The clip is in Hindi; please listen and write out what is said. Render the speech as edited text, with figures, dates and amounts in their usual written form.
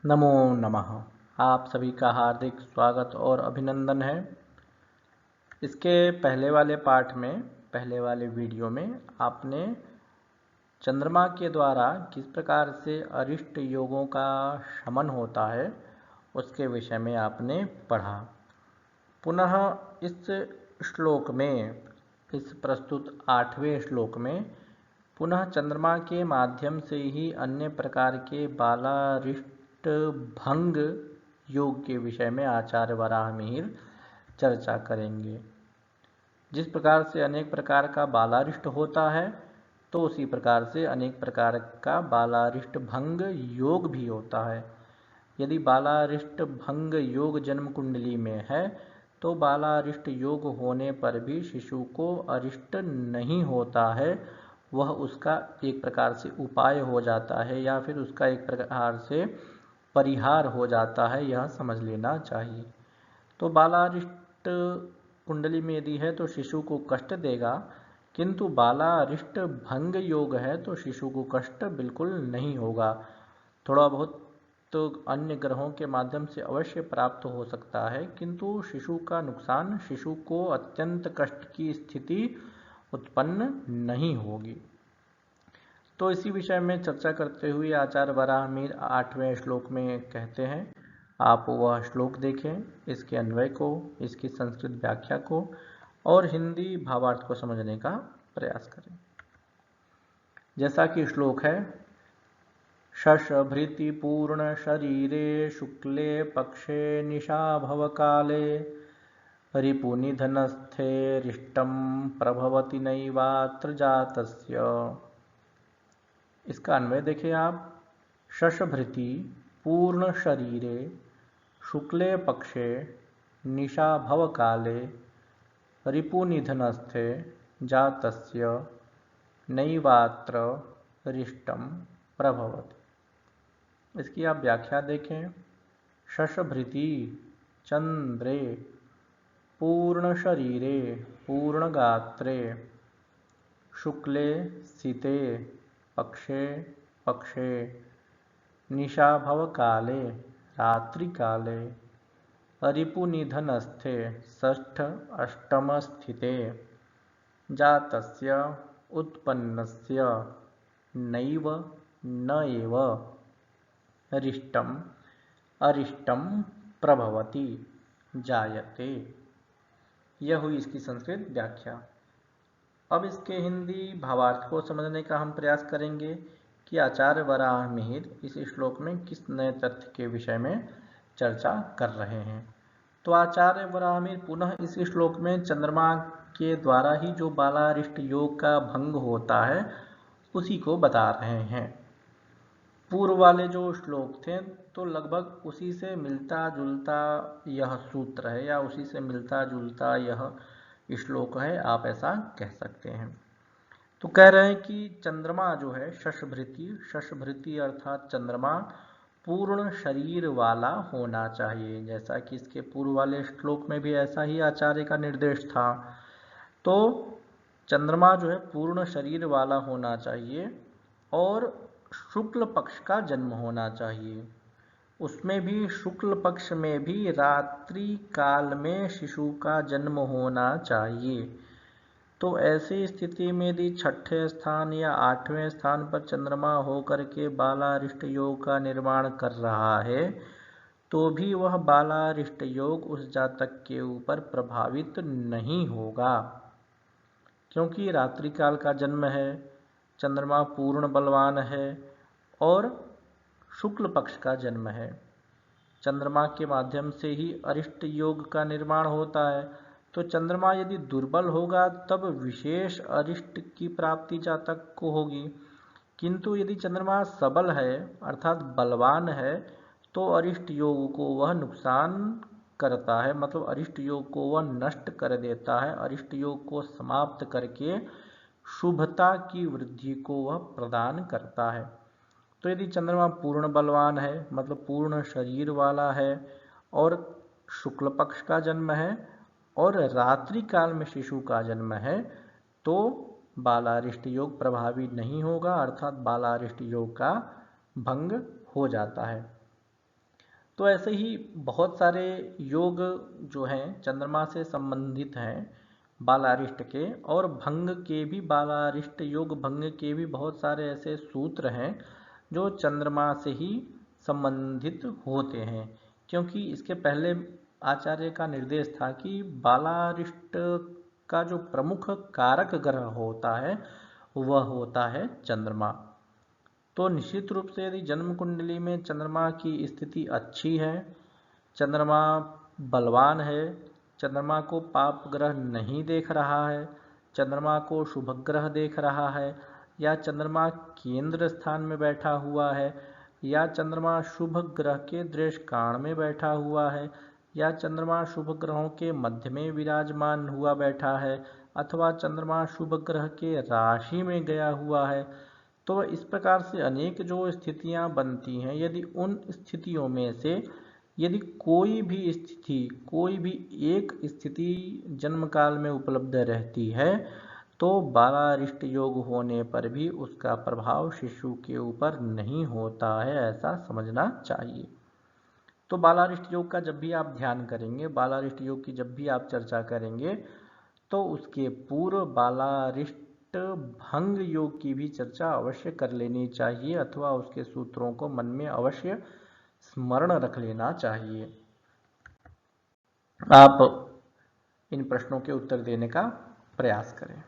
नमो नमः। आप सभी का हार्दिक स्वागत और अभिनंदन है। इसके पहले वाले पाठ में, पहले वाले वीडियो में आपने चंद्रमा के द्वारा किस प्रकार से अरिष्ट योगों का शमन होता है उसके विषय में आपने पढ़ा। पुनः इस श्लोक में, इस प्रस्तुत 8वें श्लोक में पुनः चंद्रमा के माध्यम से ही अन्य प्रकार के बालारिष्ट भंग योग के विषय में आचार्य वराहमिहिर चर्चा करेंगे। जिस प्रकार से अनेक प्रकार का बालारिष्ट होता है, तो उसी प्रकार से अनेक प्रकार का बालारिष्ट भंग योग भी होता है। यदि बालारिष्ट भंग योग जन्म कुंडली में है, तो बालारिष्ट योग होने पर भी शिशु को अरिष्ट नहीं होता है, वह उसका एक प्रकार से उपाय हो जाता है या फिर उसका एक प्रकार से परिहार हो जाता है, यह समझ लेना चाहिए। तो बालारिष्ट कुंडली में यदि है तो शिशु को कष्ट देगा, किंतु बालारिष्ट भंग योग है तो शिशु को कष्ट बिल्कुल नहीं होगा। थोड़ा बहुत तो अन्य ग्रहों के माध्यम से अवश्य प्राप्त हो सकता है, किंतु शिशु का नुकसान, शिशु को अत्यंत कष्ट की स्थिति उत्पन्न नहीं होगी। तो इसी विषय में चर्चा करते हुए आचार्य वराहमिहिर 8वें श्लोक में कहते हैं, आप वह श्लोक देखें, इसके अन्वय को, इसकी संस्कृत व्याख्या को और हिंदी भावार्थ को समझने का प्रयास करें। जैसा कि श्लोक है, शशभृति पूर्ण शरीरे शुक्ले पक्षे निशाभव काले रिपुनिधनस्थे रिष्टं प्रभवति नैवात्र जातस्य। इसका अन्वय देखिए आप, शशभृति पूर्ण शरीरे शुक्ले पक्षे निशाभव काले रिपुनिधनस्थे जातस्य नैवात्र रिष्टं प्रभवति। इसकी आप व्याख्या देखें, शशभृति चंद्रे, पूर्ण शरीरे पूर्ण गात्रे, शुक्ले सिते पक्षे पक्षे, निशाभव काले रात्रि काले, रिपुनिधनस्थे षष्ठ अष्टम स्थिते, जातस्य उत्पन्नस्य नैव न एव रिष्टम अरिष्टम प्रभवति जायते। यह हुई इसकी संस्कृत व्याख्या। अब इसके हिंदी भावार्थ को समझने का हम प्रयास करेंगे कि आचार्य वराहमिहिर इस श्लोक में किस नए तथ्य के विषय में चर्चा कर रहे हैं। तो आचार्य वराहमिहिर पुनः इस श्लोक में चंद्रमा के द्वारा ही जो बालारिष्ट योग का भंग होता है उसी को बता रहे हैं। पूर्व वाले जो श्लोक थे तो लगभग उसी से मिलता जुलता यह सूत्र है या उसी से मिलता जुलता यह श्लोक है, आप ऐसा कह सकते हैं। तो कह रहे हैं कि चंद्रमा जो है शशभृति, शशभृति अर्थात चंद्रमा पूर्ण शरीर वाला होना चाहिए, जैसा कि इसके पूर्व वाले श्लोक में भी ऐसा ही आचार्य का निर्देश था। तो चंद्रमा जो है पूर्ण शरीर वाला होना चाहिए और शुक्ल पक्ष का जन्म होना चाहिए। उसमें भी शुक्ल पक्ष में भी रात्रि काल में शिशु का जन्म होना चाहिए। तो ऐसी स्थिति में यदि छठे स्थान या 8वें स्थान पर चंद्रमा होकर के बालारिष्ट योग का निर्माण कर रहा है, तो भी वह बालारिष्ट योग उस जातक के ऊपर प्रभावित नहीं होगा, क्योंकि रात्रि काल का जन्म है, चंद्रमा पूर्ण बलवान है और शुक्ल पक्ष का जन्म है। चंद्रमा के माध्यम से ही अरिष्ट योग का निर्माण होता है। तो चंद्रमा यदि दुर्बल होगा तब विशेष अरिष्ट की प्राप्ति जातक को होगी, किंतु यदि चंद्रमा सबल है अर्थात बलवान है तो अरिष्ट योग को वह नुकसान करता है, मतलब अरिष्ट योग को वह नष्ट कर देता है, अरिष्ट योग को समाप्त करके शुभता की वृद्धि को वह प्रदान करता है। तो यदि चंद्रमा पूर्ण बलवान है, मतलब पूर्ण शरीर वाला है और शुक्ल पक्ष का जन्म है और रात्रि काल में शिशु का जन्म है, तो बालारिष्ट योग प्रभावी नहीं होगा, अर्थात बालारिष्ट योग का भंग हो जाता है। तो ऐसे ही बहुत सारे योग जो हैं चंद्रमा से संबंधित हैं बालारिष्ट के, और भंग के भी, बालारिष्ट योग भंग के भी बहुत सारे ऐसे सूत्र हैं जो चंद्रमा से ही संबंधित होते हैं। क्योंकि इसके पहले आचार्य का निर्देश था कि बालारिष्ट का जो प्रमुख कारक ग्रह होता है वह होता है चंद्रमा। तो निश्चित रूप से यदि जन्म कुंडली में चंद्रमा की स्थिति अच्छी है, चंद्रमा बलवान है, चंद्रमा को पाप ग्रह नहीं देख रहा है, चंद्रमा को शुभ ग्रह देख रहा है, या चंद्रमा केंद्र स्थान में बैठा हुआ है, या चंद्रमा शुभ ग्रह के दृष्काण में बैठा हुआ है, या चंद्रमा शुभ ग्रहों के मध्य में विराजमान हुआ बैठा है, अथवा चंद्रमा शुभ ग्रह के राशि में गया हुआ है, तो इस प्रकार से अनेक जो स्थितियां बनती हैं, यदि उन स्थितियों में से यदि कोई भी स्थिति, कोई भी एक स्थिति जन्म काल में उपलब्ध रहती है तो बालारिष्ट योग होने पर भी उसका प्रभाव शिशु के ऊपर नहीं होता है, ऐसा समझना चाहिए। तो बालारिष्ट योग का जब भी आप ध्यान करेंगे, बालारिष्ट योग की जब भी आप चर्चा करेंगे, तो उसके पूर्व बालारिष्ट भंग योग की भी चर्चा अवश्य कर लेनी चाहिए, अथवा उसके सूत्रों को मन में अवश्य स्मरण रख लेना चाहिए। आप इन प्रश्नों के उत्तर देने का प्रयास करें।